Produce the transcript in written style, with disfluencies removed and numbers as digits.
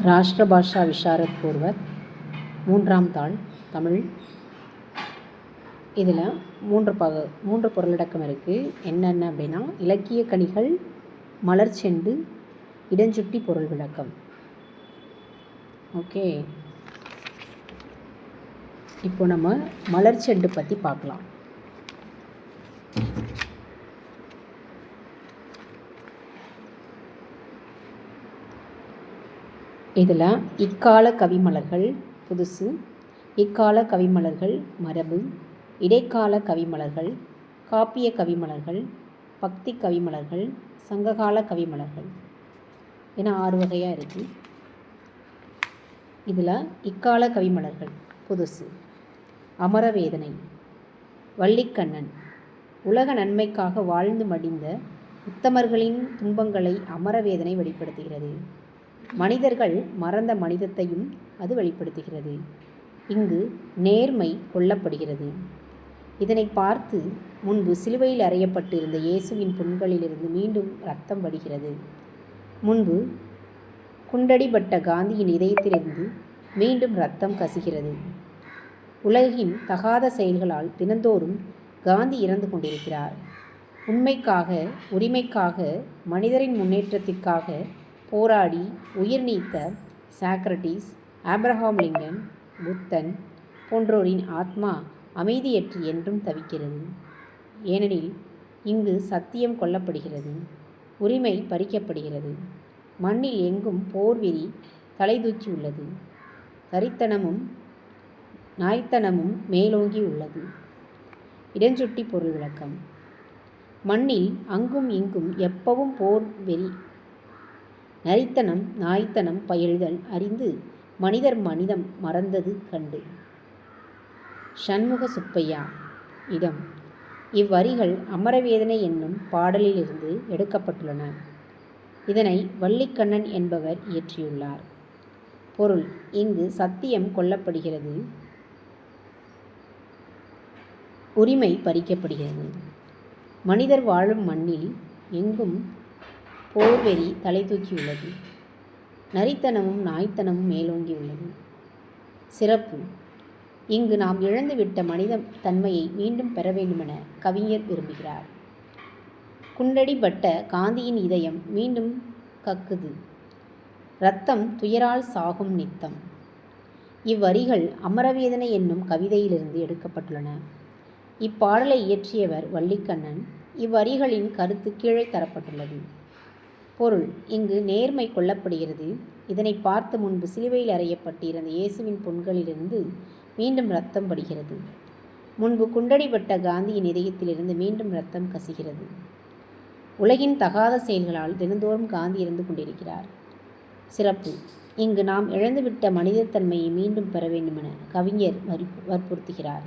ராஷ்டிர பாஷா விஷாரத் பூர்வக் 3ஆம் தாள் தமிழ். இதில் மூன்று பொருளடக்கம் இருக்குது. என்னென்ன அப்படின்னா, இலக்கிய கனிகள், மலர்ச்செண்டு, இடஞ்சுட்டி பொருள் விளக்கம். ஓகே, இப்போ நம்ம மலர்ச்செண்டு பற்றி பார்க்கலாம். இதில் இக்கால கவிமலர்கள் புதுசு, இக்கால கவிமலர்கள் மரபு, இடைக்கால கவிமலர்கள், காப்பிய கவிமலர்கள், பக்தி கவிமலர்கள், சங்ககால கவிமலர்கள் என 6 வகையாக இருக்குது. இதில் இக்கால கவிமலர்கள் புதுசு: அமரவேதனை, வள்ளிக்கண்ணன். உலக நன்மைக்காக வாழ்ந்து மடிந்த உத்தமர்களின் துன்பங்களை அமரவேதனை வெளிப்படுத்துகிறது. மனிதர்கள் மறந்த மனிதத்தையும் அது வெளிப்படுத்துகிறது. இங்கு நேர்மை கொல்லப்படுகிறது. இதனை பார்த்து முன்பு சிலுவையில் அறையப்பட்டிருந்த இயேசுவின் புண்களிலிருந்து மீண்டும் இரத்தம் வடிகிறது. முன்பு குண்டடிபட்ட காந்தியின் இதயத்திலிருந்து மீண்டும் இரத்தம் கசிகிறது. உலகின் தகாத செயல்களால் தினந்தோறும் காந்தி இறந்து கொண்டிருக்கிறார். உண்மைக்காக, உரிமைக்காக, மனிதரின் முன்னேற்றத்திற்காக போராடி உயிர் நீத்த சாக்ரட்டிஸ், ஆப்ரஹாம் லிங்கன், புத்தன் போன்றோரின் ஆத்மா அமைதியற்று என்றும் தவிக்கிறது. ஏனெனில் இங்கு சத்தியம் கொல்லப்படுகிறது, உரிமை பறிக்கப்படுகிறது. மண்ணில் எங்கும் போர்வெறி தலைதூக்கி உள்ளது. தரித்தனமும் நாய்த்தனமும் மேலோங்கி உள்ளது. இடஞ்சுட்டி பொருள் விளக்கம். மண்ணில் அங்கும் இங்கும் எப்பவும் போர் வெறி, நரித்தனம், நாய்த்தனம் பயில்தல் அறிந்து மனிதர் மனிதம் மறந்தது கண்டு. சண்முக சுப்பையா. இடம்: இவ்வரிகள் அமரவேதனை என்னும் பாடலிலிருந்து எடுக்கப்பட்டுள்ளன. இதனை வள்ளிக்கண்ணன் என்பவர் இயற்றியுள்ளார். பொருள்: இங்கு சத்தியம் கொல்லப்படுகிறது, உரிமை பறிக்கப்படுகிறது. மனிதர் வாழும் மண்ணில் எங்கும் போர்வெறி தலை தூக்கியுள்ளது. நரித்தனமும் நாய்த்தனமும் மேலோங்கி உள்ளது. சிறப்பு: இங்கு நாம் இழந்துவிட்ட மனித தன்மையை மீண்டும் பெற வேண்டுமென கவிஞர் விரும்புகிறார். குண்டடிபட்ட காந்தியின் இதயம் மீண்டும் கக்குது. இரத்தம் துயரால் சாகும் நித்தம். இவ்வரிகள் அமரவேதனை என்னும் கவிதையிலிருந்து எடுக்கப்பட்டுள்ளன. இப்பாடலை இயற்றியவர் வள்ளிக்கண்ணன். இவ்வரிகளின் கருத்து கீழே தரப்பட்டுள்ளது. பொருள்: இங்கு நேர்மை கொல்லப்படுகிறது. இதனை பார்த்து முன்பு சிலுவையில் அறையப்பட்டிருந்த இயேசுவின் புண்களிலிருந்து மீண்டும் இரத்தம் வடிகிறது. முன்பு குண்டடிபட்ட காந்தியின் இதயத்திலிருந்து மீண்டும் இரத்தம் கசிகிறது. உலகின் தகாத செயல்களால் தினந்தோறும் காந்தி இறந்து கொண்டிருக்கிறார். சிறப்பு: இங்கு நாம் இழந்துவிட்ட மனிதத்தன்மையை மீண்டும் பெற வேண்டுமென கவிஞர் வற்புறுத்துகிறார்.